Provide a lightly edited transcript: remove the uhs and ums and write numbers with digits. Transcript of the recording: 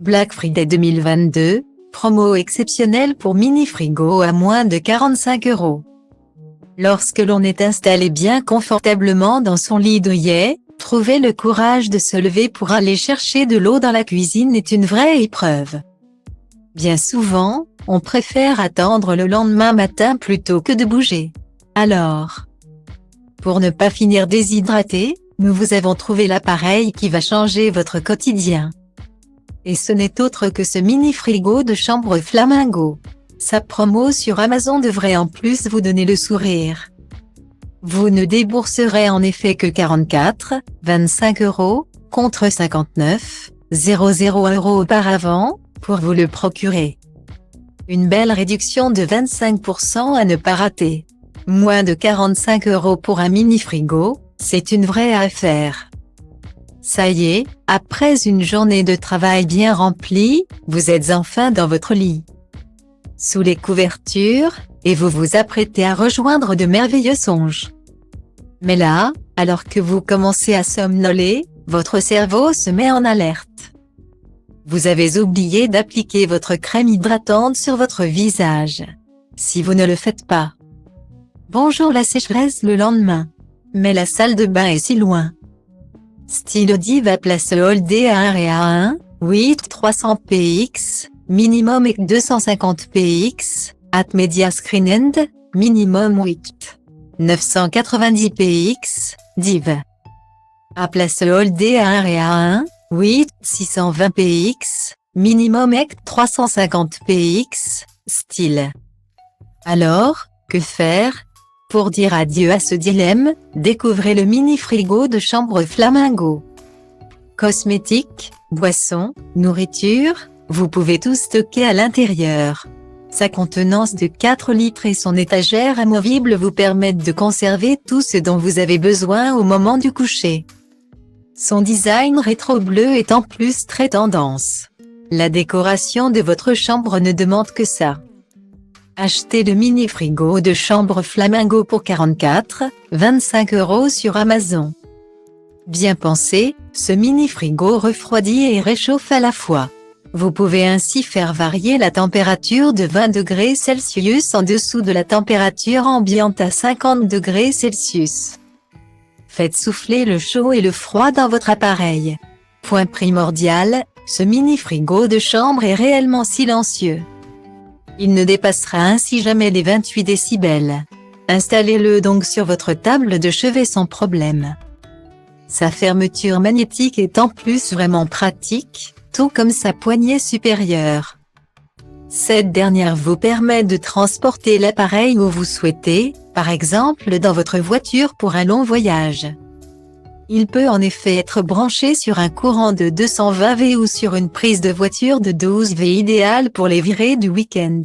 Black Friday 2022, promo exceptionnelle pour mini frigo à moins de 45 €. Lorsque l'on est installé bien confortablement dans son lit douillet, trouver le courage de se lever pour aller chercher de l'eau dans la cuisine est une vraie épreuve. Bien souvent, on préfère attendre le lendemain matin plutôt que de bouger. Alors, pour ne pas finir déshydraté, nous vous avons trouvé l'appareil qui va changer votre quotidien. Et ce n'est autre que ce mini frigo de chambre Flamingo. Sa promo sur Amazon devrait en plus vous donner le sourire. Vous ne débourserez en effet que 44,25 € contre 59,00 € auparavant pour vous le procurer. Une belle réduction de 25% à ne pas rater. Moins de 45 € pour un mini frigo, c'est une vraie affaire. Ça y est, après une journée de travail bien remplie, vous êtes enfin dans votre lit, sous les couvertures, et vous vous apprêtez à rejoindre de merveilleux songes. Mais là, alors que vous commencez à somnoler, votre cerveau se met en alerte. Vous avez oublié d'appliquer votre crème hydratante sur votre visage. Si vous ne le faites pas, bonjour la sécheresse le lendemain. Mais la salle de bain est si loin. Stylo Diva Place Holdé A1 8 300 px, minimum et 250 px, at Media Screen End, minimum 8 990 px, div. À Place Holdé A1 8 620 px, minimum et 350 px, style. Alors, que faire? Pour dire adieu à ce dilemme, découvrez le mini frigo de chambre Flamingo. Cosmétiques, boissons, nourriture, vous pouvez tout stocker à l'intérieur. Sa contenance de 4 litres et son étagère amovible vous permettent de conserver tout ce dont vous avez besoin au moment du coucher. Son design rétro bleu est en plus très tendance. La décoration de votre chambre ne demande que ça. Achetez le mini frigo de chambre Flamingo pour 44,25 € sur Amazon. Bien pensé, ce mini frigo refroidit et réchauffe à la fois. Vous pouvez ainsi faire varier la température de 20 degrés Celsius en dessous de la température ambiante à 50 degrés Celsius. Faites souffler le chaud et le froid dans votre appareil. Point primordial, ce mini frigo de chambre est réellement silencieux. Il ne dépassera ainsi jamais les 28 décibels. Installez-le donc sur votre table de chevet sans problème. Sa fermeture magnétique est en plus vraiment pratique, tout comme sa poignée supérieure. Cette dernière vous permet de transporter l'appareil où vous souhaitez, par exemple dans votre voiture pour un long voyage. Il peut en effet être branché sur un courant de 220 V ou sur une prise de voiture de 12 V idéale pour les virées du week-end.